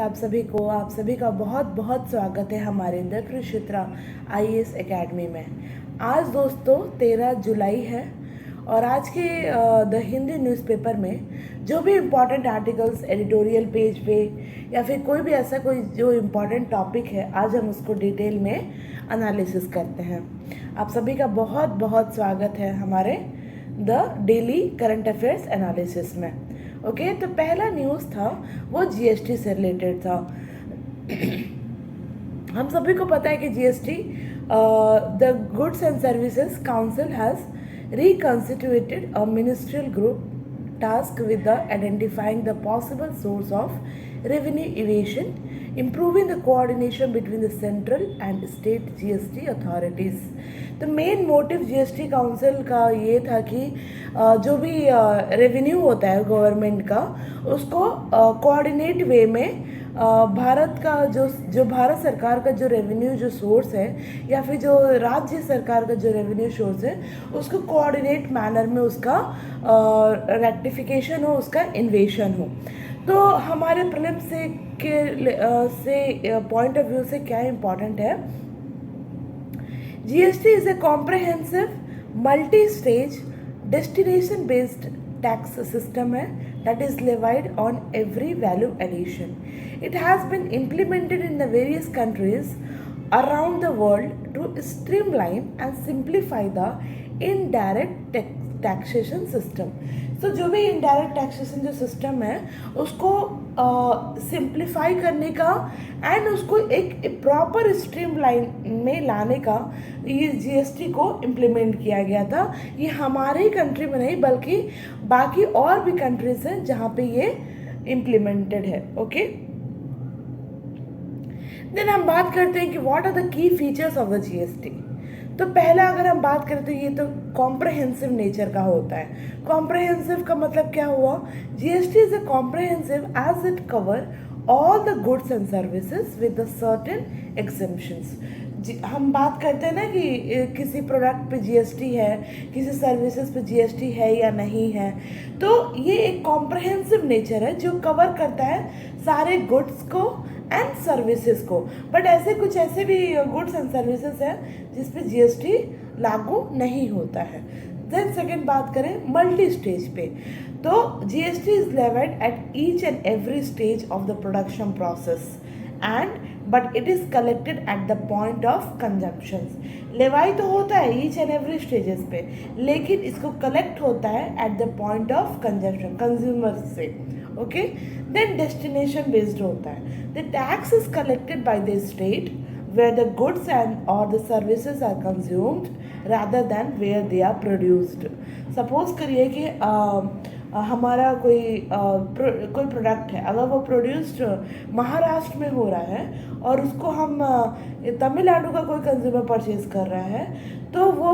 आप सभी का बहुत बहुत स्वागत है हमारे द कृषित्रा आईएएस एकेडमी में। आज दोस्तों 13 जुलाई है और आज के द हिंदी न्यूज़पेपर में जो भी इम्पोर्टेंट आर्टिकल्स एडिटोरियल पेज पे या फिर कोई भी ऐसा कोई जो इम्पोर्टेंट टॉपिक है, आज हम उसको डिटेल में एनालिसिस करते हैं। आप सभी का बहुत बहुत स्वागत है हमारे the daily current affairs analysis में। ओके, तो पहला न्यूज़ था वो जीएसटी से रिलेटेड था। हम सभी को पता है कि GST the goods and services council has reconstituted a ministerial group tasked with the identifying the possible source of revenue evasion, improving the coordination between the central and state GST authorities. तो main motive GST council का ये था कि जो भी revenue होता है government का, उसको कोऑर्डिनेट वे में भारत का जो भारत सरकार का जो रेवेन्यू जो सोर्स है या फिर जो राज्य सरकार का जो रेवेन्यू सोर्स है, उसको कोऑर्डिनेट मैनर में उसका रेक्टिफिकेशन हो, उसका इन्वेशन हो। तो हमारे प्रीलिम से पॉइंट ऑफ व्यू से क्या इम्पोर्टेंट है, GST is a comprehensive multi stage destination based tax system है that is levied on every value addition. It has been implemented in the various countries around the world to streamline and simplify the indirect taxation system. So जो भी indirect taxation जो system है उसको simplify करने का and उसको एक proper streamline में लाने का ये जीएसटी को इम्प्लीमेंट किया गया था। ये हमारे ही कंट्री में नहीं बल्कि बाकी और भी कंट्रीज हैं जहाँ पे ये इम्प्लीमेंटेड है। ओके, देन हम बात करते हैं कि what are the key features of the GST. तो पहला अगर हम बात करें तो ये तो कॉम्प्रहेंसिव नेचर का होता है। कॉम्प्रहेंसिव का मतलब क्या हुआ, GST is a comprehensive as it cover all the goods and services with the certain exemptions. हम बात करते हैं ना कि किसी प्रोडक्ट पे जीएसटी है, किसी सर्विसेज पे जीएसटी है या नहीं है, तो ये एक कॉम्प्रहेंसिव नेचर है जो कवर करता है सारे गुड्स को एंड सर्विसेज को। बट ऐसे भी गुड्स एंड सर्विसेज हैं जिस पे जीएसटी लागू नहीं होता है। देन सेकेंड बात करें मल्टी स्टेज पे, तो GST is levied at each and every stage of the production process but it is collected at the point of consumption. Levy तो होता है ईच एंड एवरी स्टेजेस पे, लेकिन इसको कलेक्ट होता है eight the point of consumption, consumer से। Okay, then destination based होता है। The tax is collected by the state where the goods and or the services are consumed rather than where they are produced. Suppose करिए कि हमारा कोई product है, अगर वो प्रोड्यूस्ड महाराष्ट्र में हो रहा है और उसको हम तमिलनाडु का कोई कंज्यूमर परचेज कर रहा है, तो वो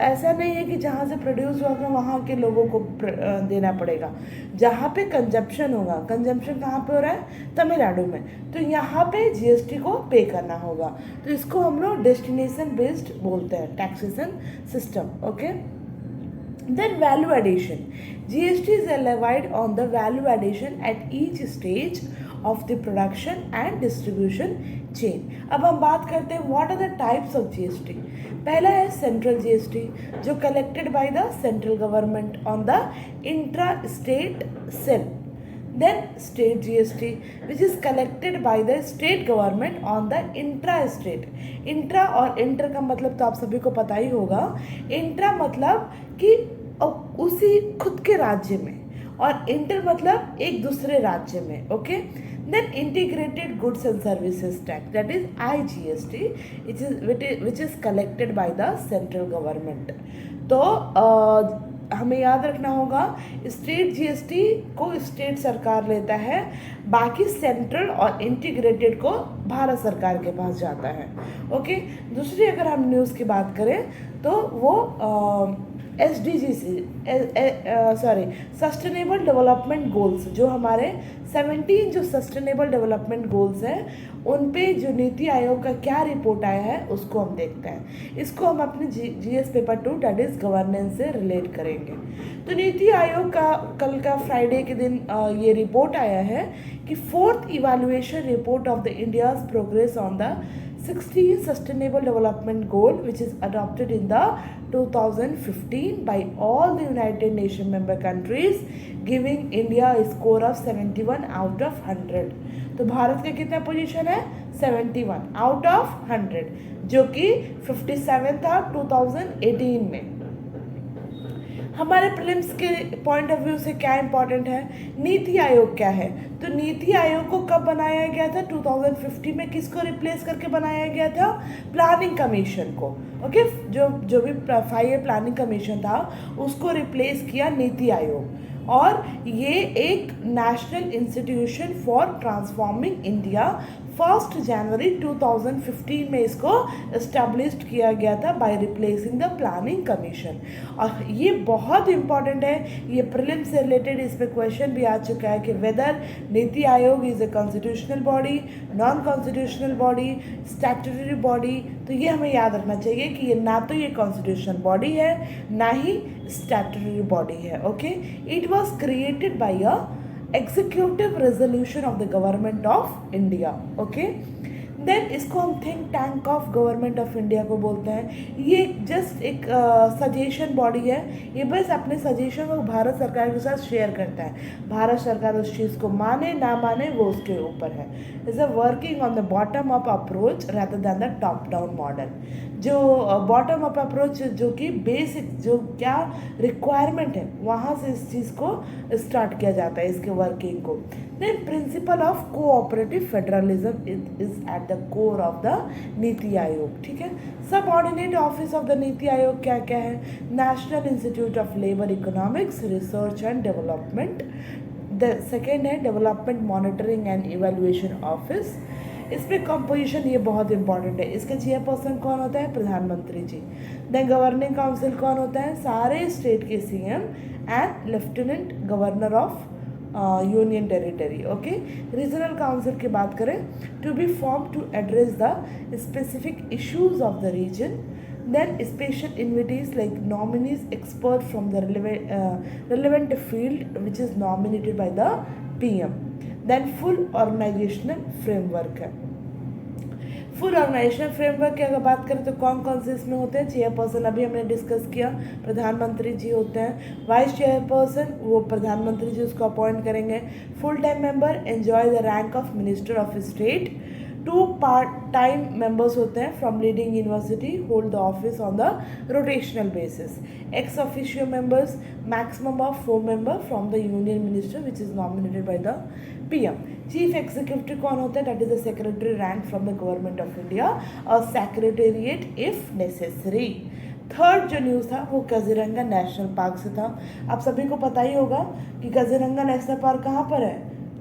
ऐसा नहीं है कि जहाँ से प्रोड्यूस होगा वहाँ के लोगों को देना पड़ेगा। जहाँ पे कंजप्शन होगा, कंजप्शन कहाँ पे हो रहा है, तमिलनाडु में, तो यहाँ पे जीएसटी को पे करना होगा। तो इसको हम लोग डेस्टिनेशन बेस्ड बोलते हैं taxation system. Okay, then value addition, GST is levied on the value addition at each stage of the production and distribution chain. अब हम बात करते हैं what are the types of GST। पहला है सेंट्रल जीएसटी जो collected by the central government on the intra state sale. Then state GST which is collected by the state government on the intra-state। Intra और inter का मतलब तो आप सभी को पता ही होगा। इंट्रा मतलब कि उसी खुद के राज्य में और इंटर मतलब एक दूसरे राज्य में। Okay, then integrated goods and services tax that is IGST which is collected by the central government. तो हमें याद रखना होगा स्टेट जीएसटी को स्टेट सरकार लेता है, बाकी सेंट्रल और इंटीग्रेटेड को भारत सरकार के पास जाता है। ओके, दूसरी अगर हम न्यूज़ की बात करें तो वो एस डी जी सी सॉरी सस्टेनेबल डेवलपमेंट गोल्स, जो हमारे 17 जो सस्टेनेबल डेवलपमेंट गोल्स हैं उन पे जो नीति आयोग का क्या रिपोर्ट आया है उसको हम देखते हैं। इसको हम अपने GS paper 2 that is governance से रिलेट करेंगे। तो नीति आयोग का कल का फ्राइडे के दिन ये रिपोर्ट आया है कि 4th evaluation report of the India's progress on the 16 Sustainable Development Goal which is adopted in the 2015 by all the United Nations member countries, giving India a score of 71 out of 100। तो भारत का कितना position है? 71 out of 100, जो कि 57 था 2018 में। हमारे prelims के पॉइंट ऑफ व्यू से क्या इंपॉर्टेंट है, नीति आयोग क्या है? तो नीति आयोग को कब बनाया गया था? 2050 में। किसको रिप्लेस करके बनाया गया था? प्लानिंग कमीशन को। ओके, जो भी 5 प्लानिंग कमीशन था उसको रिप्लेस किया नीति आयोग। और ये एक national institution for transforming India 1 जनवरी 2015 में इसको इस्टेब्लिश्ड किया गया था by replacing the planning commission. और ये बहुत इंपॉर्टेंट है, ये प्रीलिम से रिलेटेड इस पर क्वेश्चन भी आ चुका है कि weather NITI Aayog is a constitutional body, non constitutional body, statutory body. तो ये हमें याद रखना चाहिए कि ये ना तो ये कॉन्स्टिट्यूशनल बॉडी है ना ही स्टैट्यूटरी बॉडी है। Okay, it was created by a executive resolution of the government of India. Okay, then इसको हम think tank of government of India को बोलते हैं। ये जस्ट एक सजेशन बॉडी है, ये बस अपने सजेशन को भारत सरकार के साथ शेयर करता है। भारत सरकार उस चीज़ को माने ना माने वो उसके ऊपर है। Is a working on the bottom up approach rather than the top down model. जो बॉटम अप अप्रोच जो कि बेसिक जो क्या रिक्वायरमेंट है वहाँ से इस चीज़ को स्टार्ट किया जाता है, इसके वर्किंग को। Then principle of cooperative federalism is at the core of the NITI Aayog. ठीक है, सब ordinate office of the NITI आयोग क्या क्या है? National institute of labour economics research and development. The second है development monitoring and evaluation office. इसमें कंपोजिशन ये बहुत इंपॉर्टेंट है। इसके चेयरपर्सन कौन होता है? प्रधानमंत्री जी। देन गवर्निंग काउंसिल कौन होता है? सारे स्टेट के CM and lieutenant governor of union territory. Okay, regional council की बात करें, to be form to address the specific issues of the region. Then special invitees like nominees expert from the relevant field which is nominated by the PM. Then full organizational framework है। Full organisation framework की अगर बात करें तो कौन कौन से इसमें होते हैं? चेयरपर्सन अभी हमने डिस्कस किया, प्रधानमंत्री जी होते हैं। वाइस चेयरपर्सन वो प्रधानमंत्री जी उसको अपॉइंट करेंगे। Full time member enjoy the rank of minister of state. 2 part time members होते हैं from leading university hold the office on the rotational basis. Ex officio members maximum of 4 member from the union minister which is nominated by the PM. Chief executive कौन होता है? That is the secretary rank from the government of India और secretariat if necessary. Third जो news था वो Kaziranga national park से था। आप सभी को पता ही होगा कि काजीरंगा नेशनल पार्क कहाँ पर है?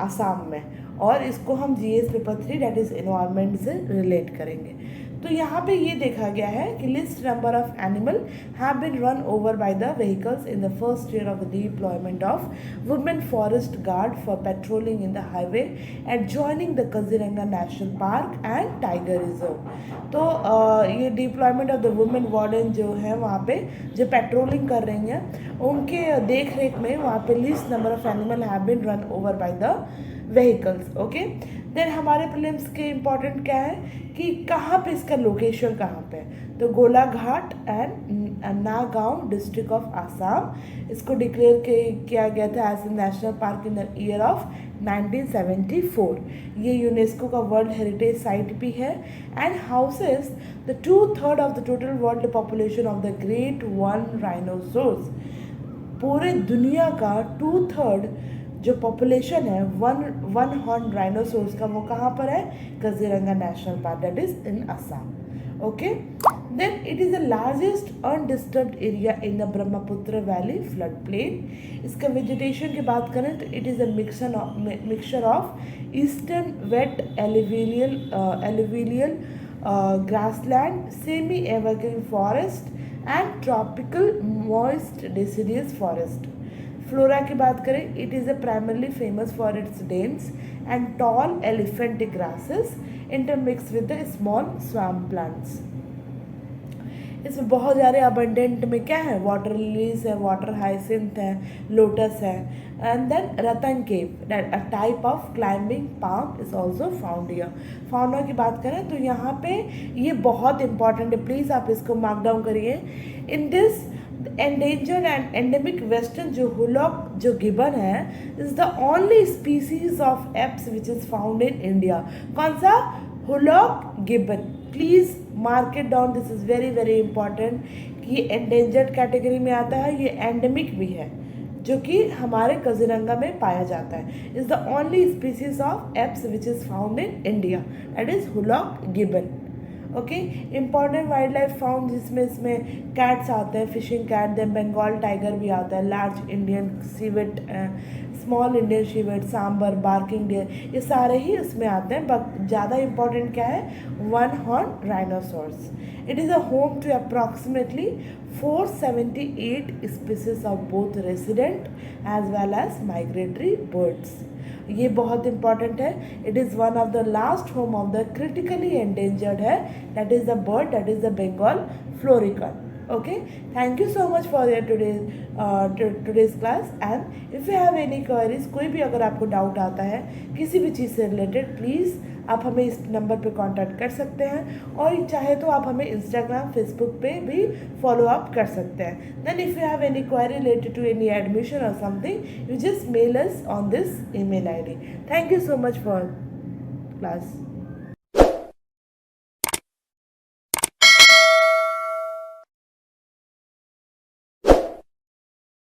आसाम में। और इसको हम GS paper 3 that is environment से रिलेट करेंगे। तो यहाँ पे ये देखा गया है कि list number of animal have been run over by the vehicles in the first year of the deployment of women forest guard for patrolling in the highway at joining the Kaziranga national park and tiger reserve. तो ये deployment of the women warden जो है वहाँ पे जो patrolling कर रही हैं उनके देख रेख में वहाँ पे list number of animal have been run over by the vehicles. Okay, then हमारे प्रीलिम्स के इम्पॉर्टेंट क्या है कि कहाँ पे इसका लोकेशन कहाँ पे है? तो Golaghat and Nagaon district of Assam. इसको डिक्लेयर किया गया था as a national park in the year of 1974। ये यूनेस्को का वर्ल्ड हेरिटेज साइट भी है and houses the 2/3 of the total world population of the great one rhinoceros. पूरे दुनिया का 2/3 जो पॉपुलेशन है वन हॉर्न राइनोसोर्स का वो कहाँ पर है? Kaziranga national park that is in Assam. Okay, then it is the largest undisturbed area in the Brahmaputra valley flood plain. इसका वेजिटेशन की बात करें तो it is a mixture of eastern wet alluvial grassland, semi evergreen forest and tropical moist deciduous forest. Flora की बात करें, it is a primarily famous for its dense and tall elephantic grasses intermix with the small swamp plants. इसमें बहुत सारे abundant में क्या है, water lilies है, वाटर हाइसिंथ है, लोटस है, and then rattan cane, that a type of climbing palm is also found here. Fauna की बात करें तो यहाँ पे ये बहुत इंपॉर्टेंट है, प्लीज़ आप इसको मार्क डाउन करिए. In this endangered and endemic western जो हुलॉक जो गिबन है is the only species of apes which is found in India. कौन सा, hoolock gibbon. Please mark it down, this is very very important कि ये endangered category में आता है, ये एंडेमिक भी है जो कि हमारे काजीरंगा में पाया जाता है. Is the only species of apes which is found in India, that is hoolock gibbon. Okay, important wild life found जिसमें इसमें कैट्स आते हैं, fishing cat, then Bengal tiger भी आता है, large Indian civet, small Indian civet, sambar, barking deer, ये सारे ही उसमें आते हैं. बट ज़्यादा इंपॉर्टेंट क्या है, one horn rhinoceros. It is a home to approximately 478 species of both resident as well as migratory birds. ये बहुत इंपॉर्टेंट है. It is one of the last home of the critically endangered है, that is the bird, that is the Bengal florican. Okay, thank you so much for your today's class. And if you have any queries, कोई भी अगर आपको doubt आता है किसी भी चीज़ से रिलेटेड, प्लीज़ आप हमें इस नंबर पे कांटेक्ट कर सकते हैं, और चाहे तो आप हमें इंस्टाग्राम, फेसबुक पे भी फॉलो अप कर सकते हैं. Then if you have any query related to any admission और something, you just mail us on this email ID. Thank you so much for class.